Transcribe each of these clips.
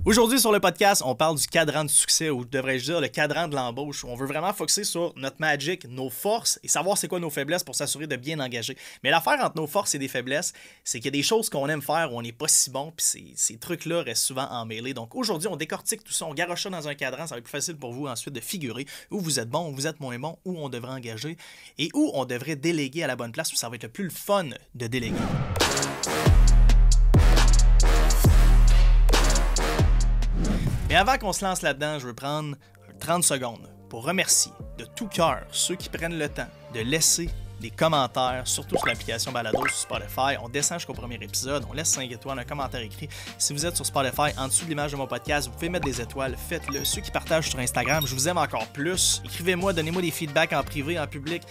Aujourd'hui sur le podcast, on parle du cadran du succès, ou devrais-je dire le cadran de l'embauche. On veut vraiment focusser sur notre magic, nos forces et savoir c'est quoi nos faiblesses pour s'assurer de bien engager. Mais l'affaire entre nos forces et des faiblesses, c'est qu'il y a des choses qu'on aime faire où on n'est pas si bon, puis ces trucs-là restent souvent emmêlés. Donc aujourd'hui, on décortique tout ça, on garoche ça dans un cadran, ça va être plus facile pour vous ensuite de figurer où vous êtes bon, où vous êtes moins bon, où on devrait engager et où on devrait déléguer à la bonne place, où ça va être le plus le fun de déléguer. Mais avant qu'on se lance là-dedans, je veux prendre 30 secondes pour remercier de tout cœur ceux qui prennent le temps de laisser des commentaires, surtout sur l'application Balado sur Spotify. On descend jusqu'au premier épisode, on laisse 5 étoiles, un commentaire écrit. Si vous êtes sur Spotify, en dessous de l'image de mon podcast, vous pouvez mettre des étoiles, faites-le. Ceux qui partagent sur Instagram, je vous aime encore plus. Écrivez-moi, donnez-moi des feedbacks en privé, en public.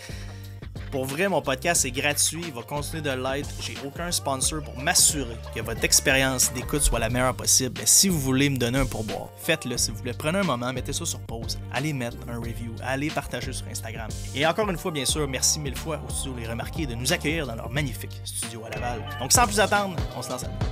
Pour vrai, mon podcast est gratuit, il va continuer de l'être. J'ai aucun sponsor pour m'assurer que votre expérience d'écoute soit la meilleure possible. Mais si vous voulez me donner un pourboire, faites-le s'il vous plaît. Prenez un moment, mettez ça sur pause, allez mettre un review, allez partager sur Instagram. Et encore une fois, bien sûr, merci mille fois au studio Les Remarqués de nous accueillir dans leur magnifique studio à Laval. Donc sans plus attendre, on se lance là-dedans.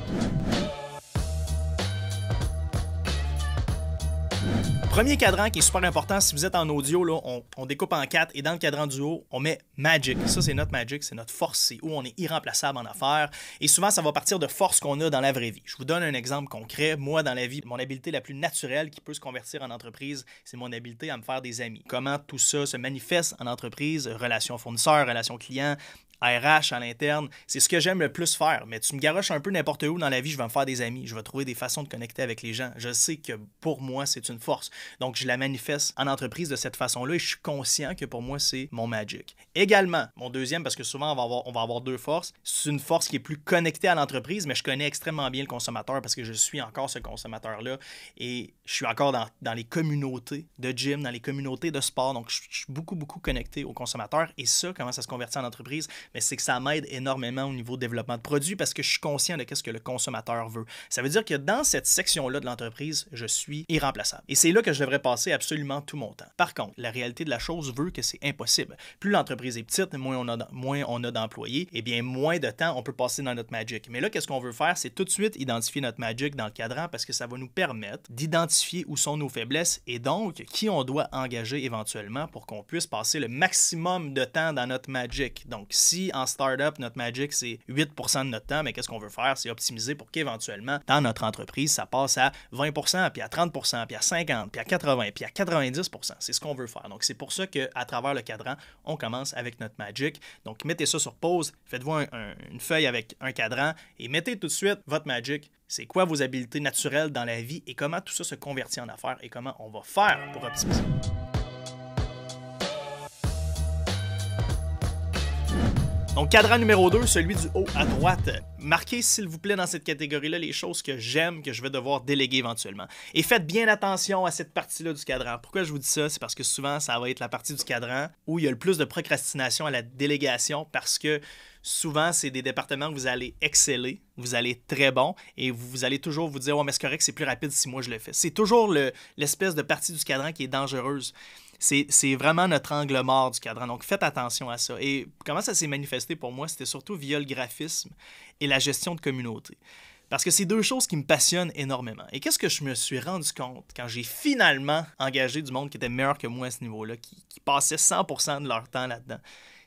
Premier cadran qui est super important, si vous êtes en audio, là, on découpe en 4 et dans le cadran du haut, on met Magic. Ça, c'est notre Magic, c'est notre force, c'est où on est irremplaçable en affaires. Et souvent, ça va partir de forces qu'on a dans la vraie vie. Je vous donne un exemple concret. Moi, dans la vie, mon habileté la plus naturelle qui peut se convertir en entreprise, c'est mon habileté à me faire des amis. Comment tout ça se manifeste en entreprise, relations fournisseurs, relations clients, RH à l'interne, c'est ce que j'aime le plus faire. Mais tu me garoches un peu n'importe où dans la vie, je vais me faire des amis, je vais trouver des façons de connecter avec les gens. Je sais que pour moi, c'est une force. Donc, je la manifeste en entreprise de cette façon-là et je suis conscient que pour moi, c'est mon magic. Également, mon deuxième, parce que souvent, on va avoir deux forces, c'est une force qui est plus connectée à l'entreprise, mais je connais extrêmement bien le consommateur parce que je suis encore ce consommateur-là et je suis encore dans les communautés de gym, dans les communautés de sport. Donc, je suis beaucoup connecté au consommateur et ça, comment ça se convertit en entreprise? Mais c'est que ça m'aide énormément au niveau développement de produits parce que je suis conscient de ce que le consommateur veut. Ça veut dire que dans cette section-là de l'entreprise, je suis irremplaçable. Et c'est là que je devrais passer absolument tout mon temps. Par contre, la réalité de la chose veut que c'est impossible. Plus l'entreprise est petite, moins on a d'employés, et bien moins de temps on peut passer dans notre magic. Mais là, qu'est-ce qu'on veut faire? C'est tout de suite identifier notre magic dans le cadran parce que ça va nous permettre d'identifier où sont nos faiblesses et donc qui on doit engager éventuellement pour qu'on puisse passer le maximum de temps dans notre magic. Donc, si en startup, notre magic, c'est 8% de notre temps, mais qu'est-ce qu'on veut faire? C'est optimiser pour qu'éventuellement, dans notre entreprise, ça passe à 20%, puis à 30%, puis à 50%, puis à 80%, puis à 90%. C'est ce qu'on veut faire. Donc, c'est pour ça qu'à travers le cadran, on commence avec notre magic. Donc, mettez ça sur pause, faites-vous une feuille avec un cadran et mettez tout de suite votre magic. C'est quoi vos habiletés naturelles dans la vie et comment tout ça se convertit en affaires et comment on va faire pour optimiser. Donc, cadran numéro 2, celui du haut à droite. Marquez, s'il vous plaît, dans cette catégorie-là, les choses que j'aime, que je vais devoir déléguer éventuellement. Et faites bien attention à cette partie-là du cadran. Pourquoi je vous dis ça? C'est parce que souvent, ça va être la partie du cadran où il y a le plus de procrastination à la délégation parce que souvent, c'est des départements où vous allez exceller, vous allez être très bon et vous allez toujours vous dire « Ouais, mais c'est correct, c'est plus rapide si moi je le fais. » C'est toujours l'espèce de partie du cadran qui est dangereuse. C'est vraiment notre angle mort du cadran. Donc, faites attention à ça. Et comment ça s'est manifesté pour moi? C'était surtout via le graphisme et la gestion de communauté. Parce que c'est deux choses qui me passionnent énormément. Et qu'est-ce que je me suis rendu compte quand j'ai finalement engagé du monde qui était meilleur que moi à ce niveau-là, qui passait 100% de leur temps là-dedans?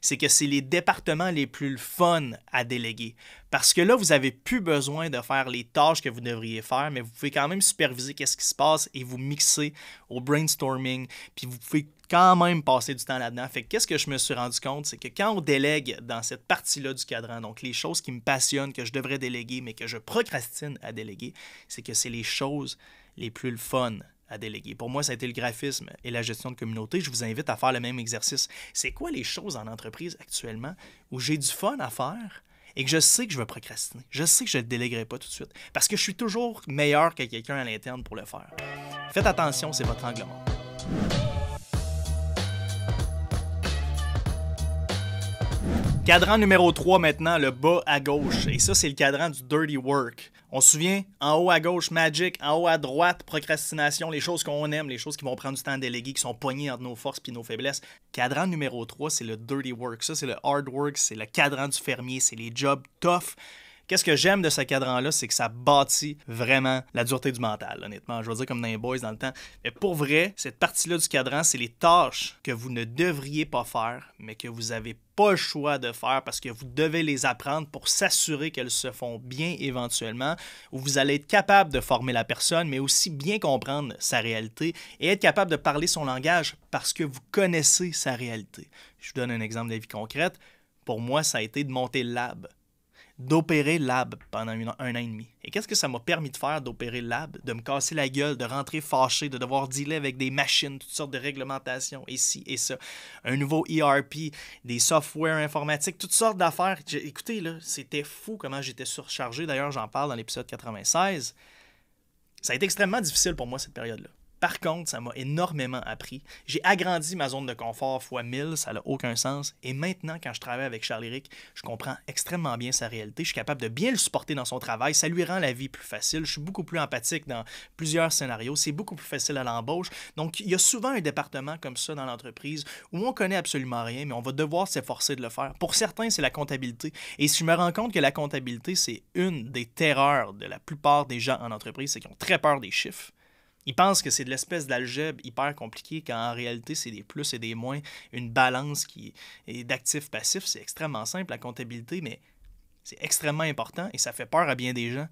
C'est que c'est les départements les plus fun à déléguer. Parce que là, vous n'avez plus besoin de faire les tâches que vous devriez faire, mais vous pouvez quand même superviser qu'est-ce qui se passe et vous mixer au brainstorming, puis vous pouvez quand même passer du temps là-dedans. Fait que qu'est-ce que je me suis rendu compte, c'est que quand on délègue dans cette partie-là du cadran, donc les choses qui me passionnent, que je devrais déléguer, mais que je procrastine à déléguer, c'est que c'est les choses les plus fun à déléguer. Pour moi, ça a été le graphisme et la gestion de communauté. Je vous invite à faire le même exercice. C'est quoi les choses en entreprise actuellement où j'ai du fun à faire et que je sais que je vais procrastiner? Je sais que je ne le déléguerai pas tout de suite parce que je suis toujours meilleur que quelqu'un à l'interne pour le faire. Faites attention, c'est votre angle mort. Cadran numéro 3 maintenant, le bas à gauche. Et ça, c'est le cadran du dirty work. On se souvient, en haut à gauche, magic, en haut à droite, procrastination, les choses qu'on aime, les choses qui vont prendre du temps à déléguer, qui sont poignées entre nos forces et nos faiblesses. Cadran numéro 3, c'est le dirty work. Ça, c'est le hard work, c'est le cadran du fermier, c'est les jobs tough Qu'est-ce que j'aime de ce cadran-là, c'est que ça bâtit vraiment la dureté du mental, honnêtement. Je veux dire comme dans les boys dans le temps. Mais pour vrai, cette partie-là du cadran, c'est les tâches que vous ne devriez pas faire, mais que vous avez pas le choix de faire parce que vous devez les apprendre pour s'assurer qu'elles se font bien éventuellement, où vous allez être capable de former la personne, mais aussi bien comprendre sa réalité et être capable de parler son langage parce que vous connaissez sa réalité. Je vous donne un exemple de la vie concrète. Pour moi, ça a été de monter le lab, d'opérer le lab pendant un an et demi. Et qu'est-ce que ça m'a permis de faire, d'opérer le lab? De me casser la gueule, de rentrer fâché, de devoir dealer avec des machines, toutes sortes de réglementations, et ci et ça. Un nouveau ERP, des softwares informatiques, toutes sortes d'affaires. Écoutez, là, c'était fou comment j'étais surchargé. D'ailleurs, j'en parle dans l'épisode 96. Ça a été extrêmement difficile pour moi, cette période-là. Par contre, ça m'a énormément appris. J'ai agrandi ma zone de confort fois 1000, ça n'a aucun sens. Et maintenant, quand je travaille avec Charles-Éric, je comprends extrêmement bien sa réalité. Je suis capable de bien le supporter dans son travail. Ça lui rend la vie plus facile. Je suis beaucoup plus empathique dans plusieurs scénarios. C'est beaucoup plus facile à l'embauche. Donc, il y a souvent un département comme ça dans l'entreprise où on connaît absolument rien, mais on va devoir s'efforcer de le faire. Pour certains, c'est la comptabilité. Et si je me rends compte que la comptabilité, c'est une des terreurs de la plupart des gens en entreprise, c'est qu'ils ont très peur des chiffres. Ils pensent que c'est de l'espèce d'algèbre hyper compliqué quand en réalité, c'est des plus et des moins, une balance qui est d'actifs-passifs. C'est extrêmement simple, la comptabilité, mais c'est extrêmement important et ça fait peur à bien des gens.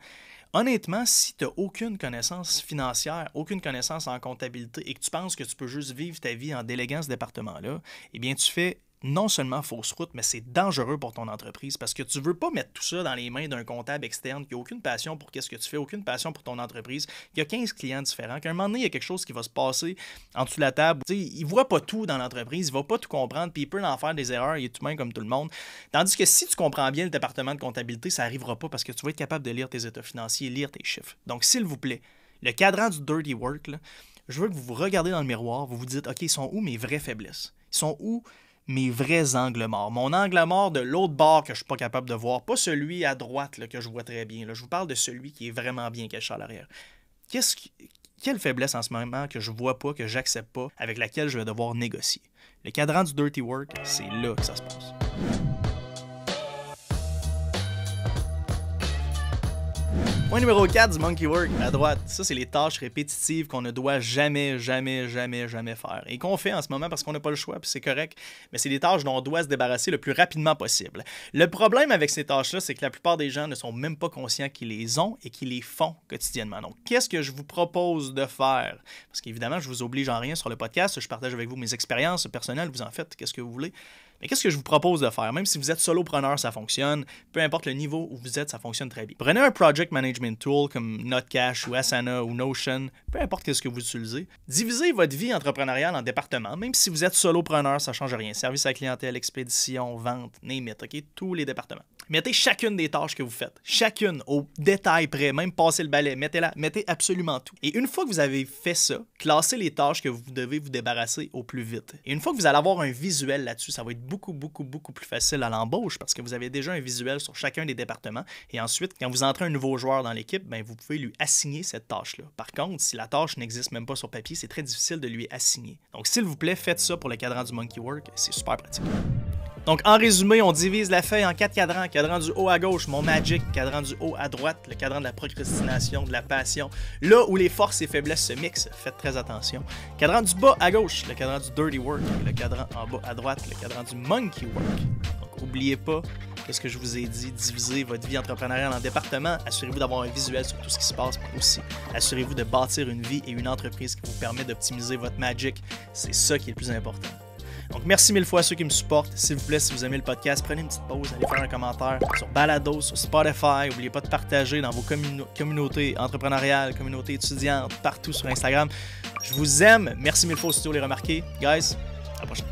Honnêtement, si tu n'as aucune connaissance financière, aucune connaissance en comptabilité et que tu penses que tu peux juste vivre ta vie en déléguant ce département-là, eh bien, tu fais non seulement fausse route, mais c'est dangereux pour ton entreprise parce que tu ne veux pas mettre tout ça dans les mains d'un comptable externe qui n'a aucune passion pour ce que tu fais, aucune passion pour ton entreprise, qui a 15 clients différents, qu'à un moment donné, il y a quelque chose qui va se passer en dessous de la table. T'sais, il ne voit pas tout dans l'entreprise, il ne va pas tout comprendre, puis il peut en faire des erreurs, il est humain comme tout le monde. Tandis que si tu comprends bien le département de comptabilité, ça n'arrivera pas parce que tu vas être capable de lire tes états financiers, lire tes chiffres. Donc, s'il vous plaît, le cadran du dirty work, là, je veux que vous vous regardez dans le miroir, vous vous dites, OK, ils sont où mes vraies faiblesses? Ils sont où mes vrais angles morts? Mon angle mort de l'autre bord que je ne suis pas capable de voir, pas celui à droite là, que je vois très bien. Là. Je vous parle de celui qui est vraiment bien caché à l'arrière. Quelle faiblesse en ce moment que je ne vois pas, que j'accepte pas, avec laquelle je vais devoir négocier? Le cadran du dirty work, c'est là que ça se passe. Point numéro 4 du Monkey Work, à droite, ça c'est les tâches répétitives qu'on ne doit jamais faire. Et qu'on fait en ce moment parce qu'on n'a pas le choix, puis c'est correct, mais c'est des tâches dont on doit se débarrasser le plus rapidement possible. Le problème avec ces tâches-là, c'est que la plupart des gens ne sont même pas conscients qu'ils les ont et qu'ils les font quotidiennement. Donc, qu'est-ce que je vous propose de faire? Parce qu'évidemment, je vous oblige en rien sur le podcast, je partage avec vous mes expériences personnelles, vous en faites qu'est-ce que vous voulez. Mais qu'est-ce que je vous propose de faire? Même si vous êtes solopreneur, ça fonctionne. Peu importe le niveau où vous êtes, ça fonctionne très bien. Prenez un project management tool comme Notcash ou Asana ou Notion, peu importe ce que vous utilisez. Divisez votre vie entrepreneuriale en départements. Même si vous êtes solopreneur, ça ne change rien. Service à la clientèle, expédition, vente, name it, OK? Tous les départements. Mettez chacune des tâches que vous faites. Chacune au détail près, même passer le balai. Mettez absolument tout. Et une fois que vous avez fait ça, classez les tâches que vous devez vous débarrasser au plus vite. Et une fois que vous allez avoir un visuel là-dessus, ça va être beaucoup plus facile à l'embauche parce que vous avez déjà un visuel sur chacun des départements. Et ensuite, quand vous entrez un nouveau joueur dans l'équipe, ben, vous pouvez lui assigner cette tâche-là. Par contre, si la tâche n'existe même pas sur papier, c'est très difficile de lui assigner. Donc, s'il vous plaît, faites ça pour le cadran du Monkey Work. C'est super pratique. Donc, en résumé, on divise la feuille en 4 cadrans. Cadran du haut à gauche, mon magic. Cadran du haut à droite, le cadran de la procrastination, de la passion. Là où les forces et faiblesses se mixent, faites très attention. Cadran du bas à gauche, le cadran du dirty work. Le cadran en bas à droite, le cadran du monkey work. Donc, n'oubliez pas ce que je vous ai dit. Divisez votre vie entrepreneuriale en départements. Assurez-vous d'avoir un visuel sur tout ce qui se passe, mais aussi assurez-vous de bâtir une vie et une entreprise qui vous permet d'optimiser votre magic. C'est ça qui est le plus important. Donc, merci mille fois à ceux qui me supportent. S'il vous plaît, si vous aimez le podcast, prenez une petite pause, allez faire un commentaire sur Balado, sur Spotify. N'oubliez pas de partager dans vos communautés entrepreneuriales, communautés étudiantes, partout sur Instagram. Je vous aime. Merci mille fois aussi de les remarquer. Guys, à la prochaine.